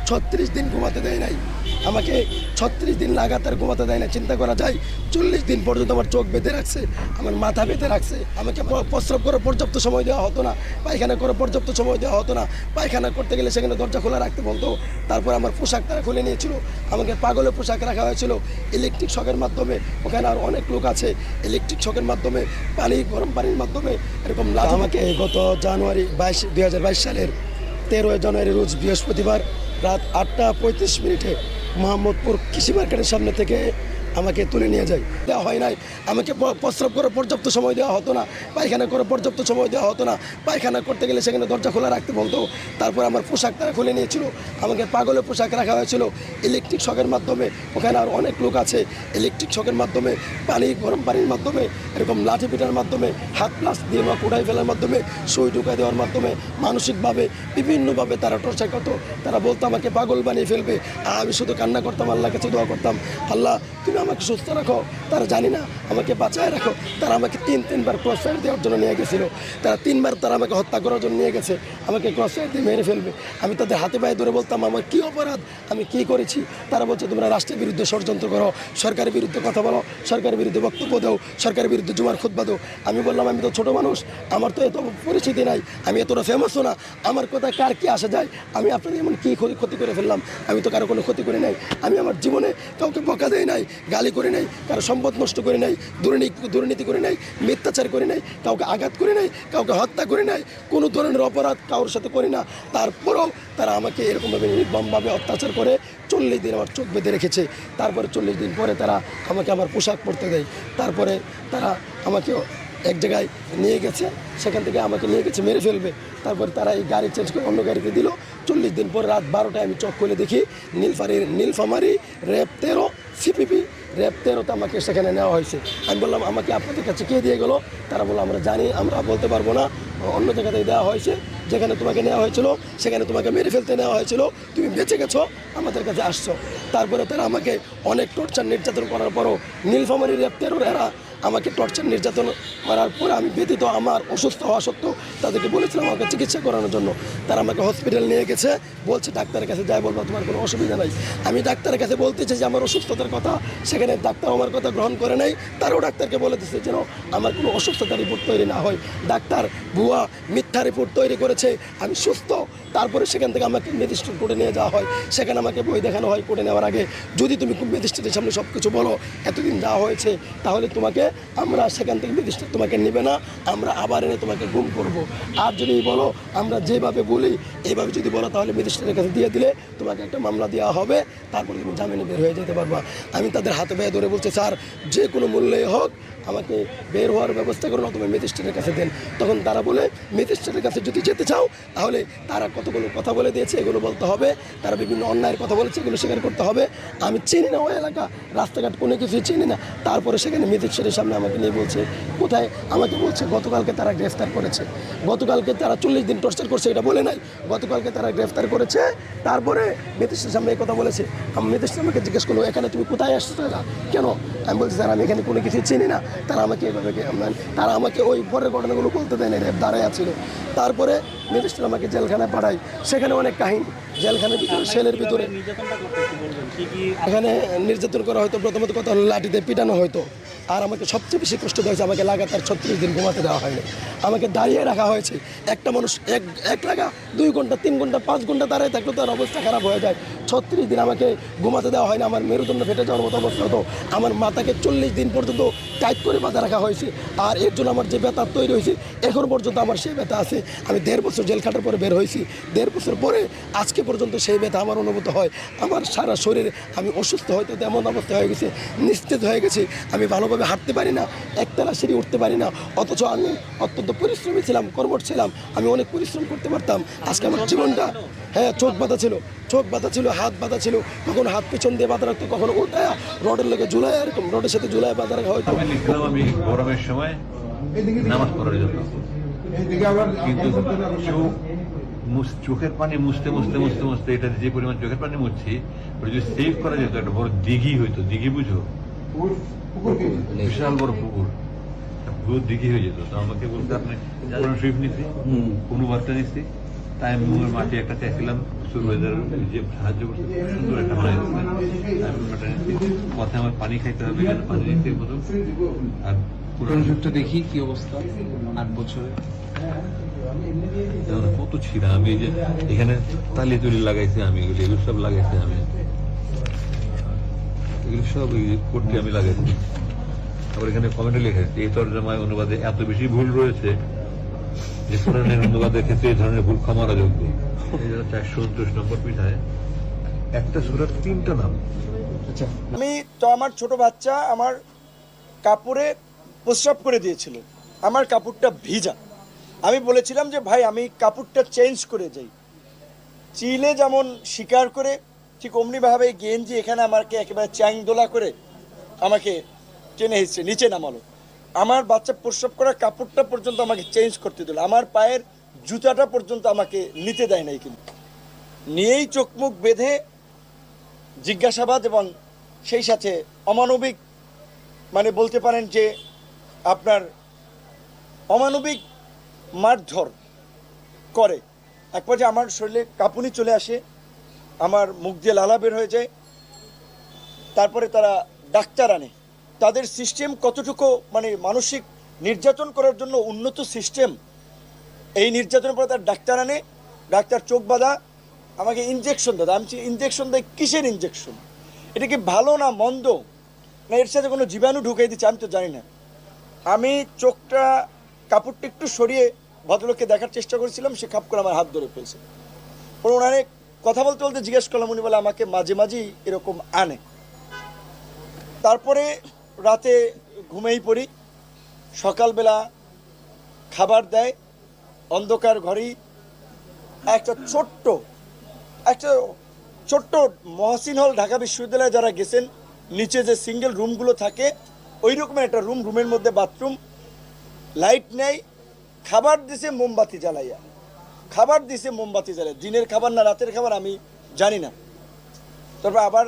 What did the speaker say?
36 দিন ঘুমাতে দেয় নাই, আমাকে 36 দিন লাগাতার ঘুমাতে দেয় না। চিন্তা করা যায় 40 দিন পর্যন্ত আমার চোখ বেঁধে রাখছে, আমার মাথা বেঁধে রাখছে। আমাকে প্রস্রাব করার পর্যাপ্ত সময় দেওয়া হতো না, পায়খানা করার পর্যাপ্ত সময় দেওয়া হতো না। পায়খানা করতে গেলে সেখানে দরজা খোলা রাখতে বলতো। তারপর আমার পোশাক তারা খুলে নিয়েছিল, আমাকে পাগলের পোশাক রাখা হয়েছিল ইলেকট্রিক শকের মাধ্যমে। ওখানে আর অনেক লোক আছে, ইলেকট্রিক শকের মাধ্যমে, গরম পানির মাধ্যমে এরকম আমাকে গত জানুয়ারি 2022 সালের 13 জানুয়ারি রোজ বৃহস্পতিবার রাত 8:35 মোহাম্মদপুর কৃষি মার্কেটের সামনে থেকে আমাকে তুলে নিয়ে যায়। দেওয়া হয় নাই, আমাকে প্রস্রাব করার পর্যাপ্ত সময় দেওয়া হতো না, পায়খানা করার পর্যাপ্ত সময় দেওয়া হতো না। পায়খানা করতে গেলে সেখানে দরজা খোলা রাখতে বলতো। তারপর আমার পোশাক তারা খুলে নিয়েছিল, আমাকে পাগলের পোশাক রাখা হয়েছিল ইলেকট্রিক শকের মাধ্যমে। ওখানে আর অনেক লোক আছে, ইলেকট্রিক শকের মাধ্যমে, গরম পানির মাধ্যমে, এরকম লাঠি পিটার মাধ্যমে, হাত প্লাস দিয়ে নখ উঠাই ফেলার মাধ্যমে, সুই ঢুকাই দেওয়ার মাধ্যমে, মানসিকভাবে বিভিন্নভাবে তারা টর্চার করতো। তারা বলতো আমাকে পাগল বানিয়ে ফেলবে। আর আমি শুধু কান্না করতাম, আল্লাহর কাছে দোয়া করতাম, আল্লাহ তুমি আমাকে সুস্থ রাখো। তারা জানি না আমাকে বাঁচায় রাখো। তারা আমাকে তিনবার ক্রস ফায়ার দেওয়ার জন্য নিয়ে গেছিলো। তারা 3বার তারা আমাকে হত্যা করার জন্য নিয়ে গেছে, আমাকে ক্রস ফায়ার দিয়ে মেরে ফেলবে। আমি তাদের হাতে পায়ে ধরে বলতাম আমার কী অপরাধ, আমি কী করেছি। তারা বলছে তোমরা রাষ্ট্রের বিরুদ্ধে ষড়যন্ত্র করো, সরকারের বিরুদ্ধে কথা বলো, সরকারের বিরুদ্ধে বক্তব্য দাও, সরকারের বিরুদ্ধে জুমার খুতবা দাও। আমি বললাম আমি তো ছোটো মানুষ, আমার তো এত পরিচিতি নাই, আমি এতটা ফেমাসও না, আমার কথা কার কী আসা যায়। আমি আপনাদের এমন কী ক্ষতি করে ফেললাম, আমি তো কারো কোনো ক্ষতি করে নাই। আমি আমার জীবনে কাউকে বকা দেয় নাই, গালি করে নাই, কারো সম্পদ নষ্ট করে নাই, দুর্নীতি করে নাই, মিথ্যাচার করে নাই, কাউকে আঘাত করে নাই, কাউকে হত্যা করে নাই, কোনো ধরনের অপরাধ কারোর সাথে করি না। তারপরেও তারা আমাকে এরকমভাবে নির্মমভাবে অত্যাচার করে 40 দিন আমার চোখ বেঁধে রেখেছে। তারপরে 40 দিন পরে তারা আমাকে আমার পোশাক পরতে দেয়। তারপরে তারা আমাকে এক জায়গায় নিয়ে গেছে, সেখান থেকে আমাকে নিয়ে গেছে মেরে ফেলবে। তারপর তারা এই গাড়ি চেঞ্জ করে অন্য গাড়িতে দিল। 40 দিন পর রাত 12টায় আমি চোখ খুলে দেখি নীলফামারী র্যাব 13 সিপিপি র্যাব 13তে আমাকে সেখানে নেওয়া হয়েছে। আমি বললাম আমাকে আপনাদের কাছে কে দিয়ে গেলো? তারা বললো আমরা জানি, আমরা বলতে পারবো না, অন্য জায়গা থেকে দেওয়া হয়েছে, যেখানে তোমাকে নেওয়া হয়েছিল সেখানে তোমাকে মেরে ফেলতে নেওয়া হয়েছিল, তুমি বেঁচে গেছো, আমাদের কাছে আসছো। তারপরে তারা আমাকে অনেক টর্চার নির্যাতন করার পরও নীলফামারী র্যাব 13 এরা আমাকে টর্চার নির্যাতন করার পরে আমি ব্যতীত আমার অসুস্থ হওয়া সত্ত্বেও তাদেরকে বলেছিলাম আমাকে চিকিৎসা করানোর জন্য। তারা আমাকে হসপিটাল নিয়ে গেছে, বলছে ডাক্তারের কাছে যাই বলবো তোমার কোনো অসুবিধা নাই। আমি ডাক্তারের কাছে বলতেছি যে আমার অসুস্থতার কথা, সেখানে ডাক্তার আমার কথা গ্রহণ করে নাই। তারাও ডাক্তারকে বলে দিচ্ছে যেন আমার কোনো অসুস্থতার রিপোর্ট তৈরি না হয়। ডাক্তার ভুয়া মিথ্যা রিপোর্ট তৈরি করেছে, আমি সুস্থ। তারপরে সেখান থেকে আমাকে ম্যাজিস্ট্রেট কোর্টে নিয়ে যাওয়া হয়, সেখানে আমাকে বই দেখানো হয় কোর্টে নেওয়ার আগে, যদি তুমি ম্যাজিস্ট্রেটের সামনে সব কিছু বলো এতদিন যা হয়েছে, তাহলে তোমাকে আমরা সেখান থেকে ম্যাজিস্ট্রেট তোমাকে নেবে না, আমরা আবার এনে তোমাকে গুম করব। আর যদি বলো আমরা যেভাবে বলি এইভাবে যদি বলো, তাহলে ম্যাজিস্ট্রেটের কাছে দিয়ে দিলে তোমাকে একটা মামলা দেওয়া হবে, তারপরে তুমি জামিনে বের হয়ে যেতে পারবা। আমি তাদের হাতে পায়ে ধরে বলছি স্যার যে কোনো মূল্যেই হোক আমাকে বের হওয়ার ব্যবস্থা করুন, অথবা ম্যাজিস্ট্রেটের কাছে দেন। তখন তারা বলে ম্যাজিস্ট্রেটের কাছে যদি যেতে চাও তাহলে তারা কতগুলো কথা বলে দিয়েছে, এগুলো বলতে হবে, তারা বিভিন্ন অন্যায়ের কথা বলেছে, এগুলো স্বীকার করতে হবে। আমি চিনি না ওই এলাকা, রাস্তাঘাট কোনো কিছু চিনি না। তারপরে সেখানে ম্যাজিস্ট্রেটের সামনে আমাকে নিয়ে বলছে কোথায়, আমাকে বলছে গতকালকে তারা গ্রেফতার করেছে, গতকালকে তারা 40 দিন টর্চার করছে, এটা বলে নাই, গতকালকে তারা গ্রেফতার করেছে। তারপরে ম্যাজিস্ট্রেটের সামনে এই কথা বলেছে। আমি ম্যাজিস্ট্রেট আমাকে জিজ্ঞেস করলো এখানে তুমি কোথায় আসছো কেন? আমি বলছি স্যার আমি এখানে কোনো কিছু চিনি না। তারা আমাকে এভাবে তারা আমাকে ওই পরের ঘটনাগুলো বলতে দেয় না, র্যাব দাঁড়ায় ছিল। তারপরে ম্যাজিস্ট্রেট আমাকে জেলখানায় পাঠায়, সেখানে অনেক কাহিনী, জেলখানার ভিতরে সেলের ভিতরে এখানে নির্যাতন করা হয়তো। প্রথমত কথা হলো লাঠিতে পিটানো হয়তো। আর আমাকে সবচেয়ে বেশি কষ্ট হয়েছে আমাকে লাগাতার 36 দিন ঘুমাতে দেওয়া হয়নি, আমাকে দাঁড়িয়ে রাখা হয়েছে। একটা মানুষ এক লাগা 2 ঘন্টা 3 ঘন্টা 5 ঘন্টা দাঁড়িয়ে থাকলে তার অবস্থা খারাপ হয়ে যায়। 36 দিন আমাকে ঘুমাতে দেওয়া হয় না, আমার মেরুদণ্ড ফেটে যাওয়ার মতো অবস্থা হতো। আমার মাথাকে 40 দিন পর্যন্ত টাইট করে বাঁধা রাখা হয়েছে। আর এর জন্য আমার যে ব্যথা তৈরি হয়েছে এখন পর্যন্ত আমার সেই ব্যথা আছে। আমি 1.5 বছর জেল খাটার পরে বের হয়েছি, 1.5 বছর পরে আজকে পর্যন্ত সেই ব্যথা আমার অনুভূত হয়। আমার সারা শরীরে আমি অসুস্থ হয়তো এমন অবস্থা হয়ে গেছে, নিস্তেজ হয়ে গেছে, আমি ভালোভাবে হাঁটতে পারি না, একতলা সিঁড়ি উঠতে পারি না। অথচ আমি অত্যন্ত পরিশ্রমী ছিলাম, কর্মঠ ছিলাম, আমি অনেক পরিশ্রম করতে পারতাম। আজকে আমার জীবনটা, হ্যাঁ চোখ বাঁধা ছিল, হাত বাঁধা ছিল, কখনো হাত পিছন দিয়ে বাঁধা রাখতো, কখনো উল্টায় রডের লেগে ঝুলায়, এরকম রডের সাথে ঝুলায় বাঁধা রাখা হয়তো। আমি গরমের সময় নামাজ পড়ার জন্য, কিন্তু চোখের পানি মুছতে এটা যে পরিমাণ চোখের পানি মুছছি, ওটা যদি সেভ করা যেত, একটা বড় দিঘি হইতো, দিঘি বুঝো, বিশাল বড় পুকুর, পুরো দিঘি হয়ে যেত। তো আমাকে বলতে আপনি কোরআন শরীফ নিচ্ছি, অনুবাদটা নিচ্ছি, তাই আমি ওর মাঠে একটা চাইছিলাম সুরবাইদার যে সাহায্য করতে খুব সুন্দর একটা বানাইছে পথে আমার পানি খাইতে হবে এখানে পানি নিতে মতো আর পুরো প্রজেক্টটা দেখি কি অবস্থা 8 বছরে। কত ছিঁড়া আমি এই যে এখানে তালি তুলি লাগাইছি আমি এগুলো সব লাগাইছি আমি এগুলো সব করতে আমি লাগাইছি। আবার এখানে কমেন্টে লিখেছি এই তর্জমায় অনুবাদে এত বেশি ভুল রয়েছে যে কোরআনের অনুবাদের ক্ষেত্রে এই ধরনের ভুল ক্ষমার যোগ্য। এই যারা 429 নম্বর পৃষ্ঠায় একটা সূরার 3টা নাম। আচ্ছা, আমি তো আমার ছোট বাচ্চা আমার কাপড়ে প্রস্রাব করে দিয়েছিল, আমার কাপড়টা ভিজা। আমি বলেছিলাম যে ভাই আমি কাপড়টা চেঞ্জ করে যাই। চিলে যেমন শিকার করে ঠিক অমনিভাবে গেঞ্জি এখানে আমাকে একেবারে চ্যাংদোলা করে আমাকে টেনে হিসছে নিচে নামালো। আমার বাচ্চা প্রস্রাব করা কাপড়টা পর্যন্ত আমাকে চেঞ্জ করতে দিল, আমার পায়ের জুতাটা পর্যন্ত আমাকে নিতে দেয় নাই। কিন্তু নিয়েই চোখ মুখ বেঁধে জিজ্ঞাসাবাদ এবং সেই সাথে অমানবিক মানে বলতে পারেন যে আপনার অমানবিক মারধর করে। এক পর্যায়ে আমার শরীরে কাঁপুনি চলে আসে, আমার মুখ দিয়ে লালা বের হয়ে যায়। তারপরে তারা ডাক্তার আনে। তাদের সিস্টেম কতটুকু মানে মানসিক নির্যাতন করার জন্য উন্নত সিস্টেম। এই নির্যাতনের পরে তার ডাক্তার আনে, ডাক্তার চোখ বাঁধা আমাকে ইনজেকশন দেয়। আমি ইনজেকশন দেয় কিসের ইনজেকশন? এটা কি ভালো না মন্দ, না এর সাথে কোনো জীবাণু ঢুকিয়ে দিচ্ছে আমি তো জানি না। আমি চোখটা কাপড়টা একটু সরিয়ে ভদ্রলোককে দেখার চেষ্টা করেছিলাম, সে খাপ করে আমার হাত ধরে ফেলছে। পরে ওনারে কথা বলতে বলতে জিজ্ঞেস করলাম, উনি বলে আমাকে মাঝে মাঝেই এরকম আনে। তারপরে রাতে ঘুমেই পড়ি, সকালবেলা খাবার দেয় অন্ধকার ঘরেই। একটা ছোট্ট মহসিন হল ঢাকা বিশ্ববিদ্যালয়ে যারা গেছেন, নিচে যে সিঙ্গেল রুমগুলো থাকে ওই রকমের একটা রুমের মধ্যে বাথরুম, লাইট নেই, খাবার দিছে মোমবাতি জ্বালাইয়া, দিনের খাবার না রাতের খাবার আমি জানি না। তারপর আবার